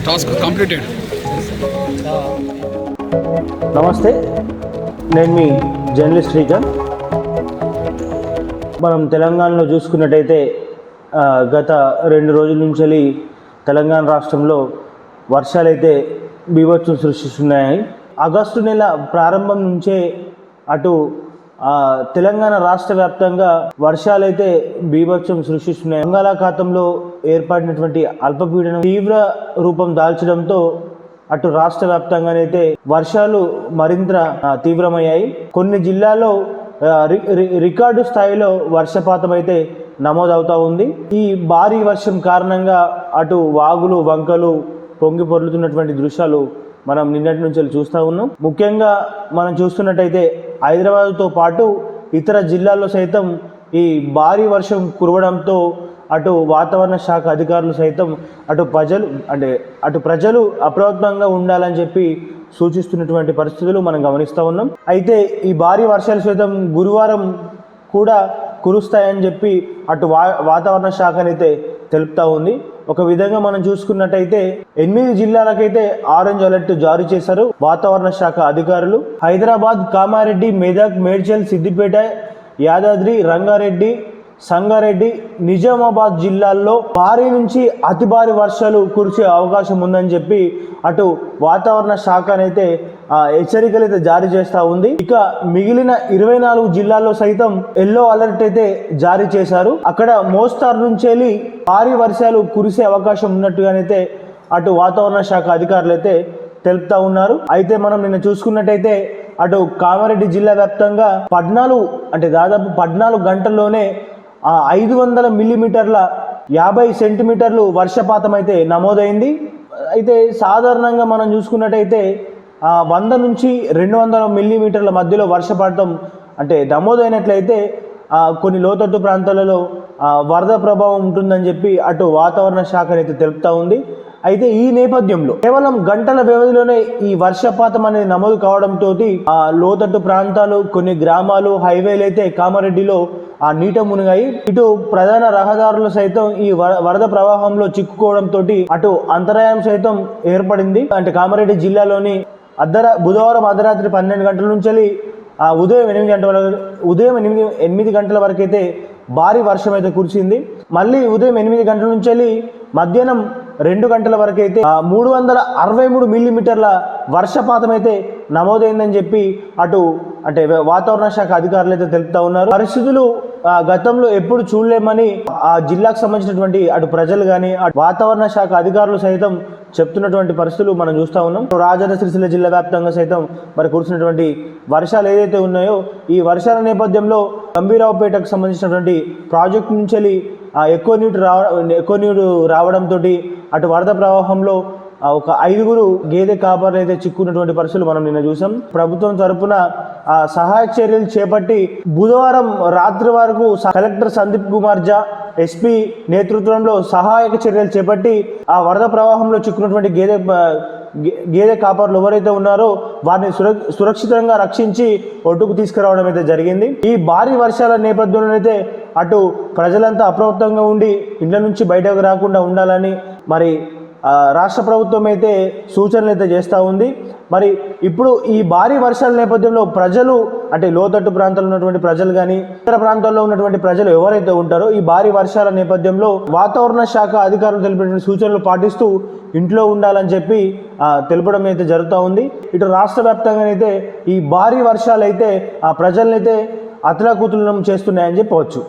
Task completed. నమస్తే, నేను మీ journalist Srikanth. మనం తెలంగాణలో చూసుకున్నట్టయితే గత 2 రోజుల నుంచి తెలంగాణ రాష్ట్రంలో వర్షాలైతే బీభత్సం సృష్టిస్తున్నాయి. ఆగస్టు నెల ప్రారంభం నుంచే అటు తెలంగాణ రాష్ట్ర వ్యాప్తంగా వర్షాలైతే బీభత్సం సృష్టిస్తున్నాయి. బంగాళాఖాతంలో ఏర్పడినటువంటి అల్పపీడనం తీవ్ర రూపం దాల్చడంతో అటు రాష్ట్ర వ్యాప్తంగానైతే వర్షాలు మరింత తీవ్రమయ్యాయి. కొన్ని జిల్లాల్లో రికార్డు స్థాయిలో వర్షపాతం అయితే నమోదవుతూ ఉంది. ఈ భారీ వర్షం కారణంగా అటు వాగులు వంకలు పొంగి పొర్లుతున్నటువంటి దృశ్యాలు మనం నిన్నటి నుంచి చూస్తూ ఉన్నాం. ముఖ్యంగా మనం చూస్తున్నట్టయితే హైదరాబాద్తో పాటు ఇతర జిల్లాల్లో సైతం ఈ భారీ వర్షం కురవడంతో అటు వాతావరణ శాఖ అధికారులు సైతం అటు ప్రజలు అప్రమత్తంగా ఉండాలని చెప్పి సూచిస్తున్నటువంటి పరిస్థితులు మనం గమనిస్తూ ఉన్నాం. అయితే ఈ భారీ వర్షాలు సైతం గురువారం కూడా కురుస్తాయని చెప్పి అటు వాతావరణ శాఖనైతే తెలుపుతూ ఉంది. ఒక విధంగా మనం చూసుకున్నట్టయితే 8 జిల్లాలకైతే ఆరెంజ్ అలర్ట్ జారీ చేశారు వాతావరణ శాఖ అధికారులు. హైదరాబాద్, కామారెడ్డి, మెదక్, మేడ్చల్, సిద్దిపేట, యాదాద్రి, రంగారెడ్డి, సంగారెడ్డి, నిజామాబాద్ జిల్లాల్లో భారీ నుంచి అతి భారీ వర్షాలు కురిసే అవకాశం ఉందని చెప్పి అటు వాతావరణ శాఖనైతే హెచ్చరికలు అయితే జారీ చేస్తూ ఉంది. ఇక మిగిలిన 24 జిల్లాల్లో సైతం ఎల్లో అలర్ట్ అయితే జారీ చేశారు. అక్కడ మోస్తారు నుంచి భారీ వర్షాలు కురిసే అవకాశం ఉన్నట్టుగానైతే అటు వాతావరణ శాఖ అధికారులు అయితే తెలుపుతా ఉన్నారు. అయితే మనం నిన్న చూసుకున్నట్టయితే అటు కామారెడ్డి జిల్లా వ్యాప్తంగా దాదాపు 14 గంటల్లోనే 500 మిల్లీమీటర్ల 50 సెంటీమీటర్లు వర్షపాతం అయితే నమోదైంది. అయితే సాధారణంగా మనం చూసుకున్నట్టయితే 100 నుంచి 200 మిల్లీమీటర్ల మధ్యలో వర్షపాతం నమోదైనట్లయితే కొన్ని లోతట్టు ప్రాంతాలలో వరద ప్రభావం ఉంటుందని చెప్పి అటు వాతావరణ శాఖ అయితే తెలుపుతా ఉంది. అయితే ఈ నేపథ్యంలో కేవలం గంటల వ్యవధిలోనే ఈ వర్షపాతం అనేది నమోదు కావడంతో లోతట్టు ప్రాంతాలు, కొన్ని గ్రామాలు, హైవేలు అయితే కామారెడ్డిలో నీట మునిగాయి. ఇటు ప్రధాన రహదారులు సైతం ఈ వరద ప్రవాహంలో చిక్కుకోవడంతో అటు అంతరాయం సైతం ఏర్పడింది. కామారెడ్డి జిల్లాలోని బుధవారం అర్ధరాత్రి 12 గంటల నుంచి ఉదయం 8 గంటల వరకు అయితే భారీ వర్షం అయితే కురిసింది. మళ్ళీ ఉదయం 8 గంటల నుంచి మధ్యాహ్నం 2 గంటల వరకు అయితే 363 మిల్లీమీటర్ల వర్షపాతం అయితే నమోదైందని చెప్పి అటు వాతావరణ శాఖ అధికారులు అయితే తెలుపుతా ఉన్నారు. పరిస్థితులు గతంలో ఎప్పుడు చూడలేమని ఆ జిల్లాకు సంబంధించినటువంటి అటు ప్రజలు కానీ అటు వాతావరణ శాఖ అధికారులు సైతం చెప్తున్నటువంటి పరిస్థితులు మనం చూస్తూ ఉన్నాం. రాజన్న సిరిసిల్ల జిల్లా వ్యాప్తంగా సైతం మరి కురిసినటువంటి వర్షాలు ఏదైతే ఉన్నాయో ఈ వర్షాల నేపథ్యంలో గంభీరావుపేటకు సంబంధించినటువంటి ప్రాజెక్టు నుంచి ఎక్కువ నీరు రావడంతో అటు వరద ప్రవాహంలో ఒక 5 గేదె కాపర్లు అయితే చిక్కున్నటువంటి పరిస్థితులు మనం నిన్న చూసాం. ప్రభుత్వం తరపున సహాయక చర్యలు చేపట్టి బుధవారం రాత్రి వరకు కలెక్టర్ సందీప్ కుమార్ ఝా, ఎస్పీ నేతృత్వంలో సహాయక చర్యలు చేపట్టి ఆ వరద ప్రవాహంలో చిక్కున్నటువంటి గేదె కాపర్లు ఎవరైతే ఉన్నారో వారిని సురక్షితంగా రక్షించి ఒడ్డుకు తీసుకురావడం అయితే జరిగింది. ఈ భారీ వర్షాల నేపథ్యంలోనైతే అటు ప్రజలంతా అప్రమత్తంగా ఉండి ఇండ్ల నుంచి బయటకు రాకుండా ఉండాలని మరి రాష్ట్ర ప్రభుత్వం అయితే సూచనలు అయితే చేస్తూ ఉంది. మరి ఇప్పుడు ఈ భారీ వర్షాల నేపథ్యంలో ప్రజలు అంటే లోతట్టు ప్రాంతాల్లో ఉన్నటువంటి ప్రజలు కానీ ఇతర ప్రాంతాల్లో ఉన్నటువంటి ప్రజలు ఎవరైతే ఉంటారో ఈ భారీ వర్షాల నేపథ్యంలో వాతావరణ శాఖ అధికారులు తెలిపినటువంటి సూచనలు పాటిస్తూ ఇంట్లో ఉండాలని చెప్పి తెలపడం అయితే జరుగుతూ ఉంది. ఇటు రాష్ట్ర వ్యాప్తంగానైతే ఈ భారీ వర్షాలు అయితే ఆ ప్రజలనైతే అతలాకుతలం చేస్తున్నాయని చెప్పవచ్చు.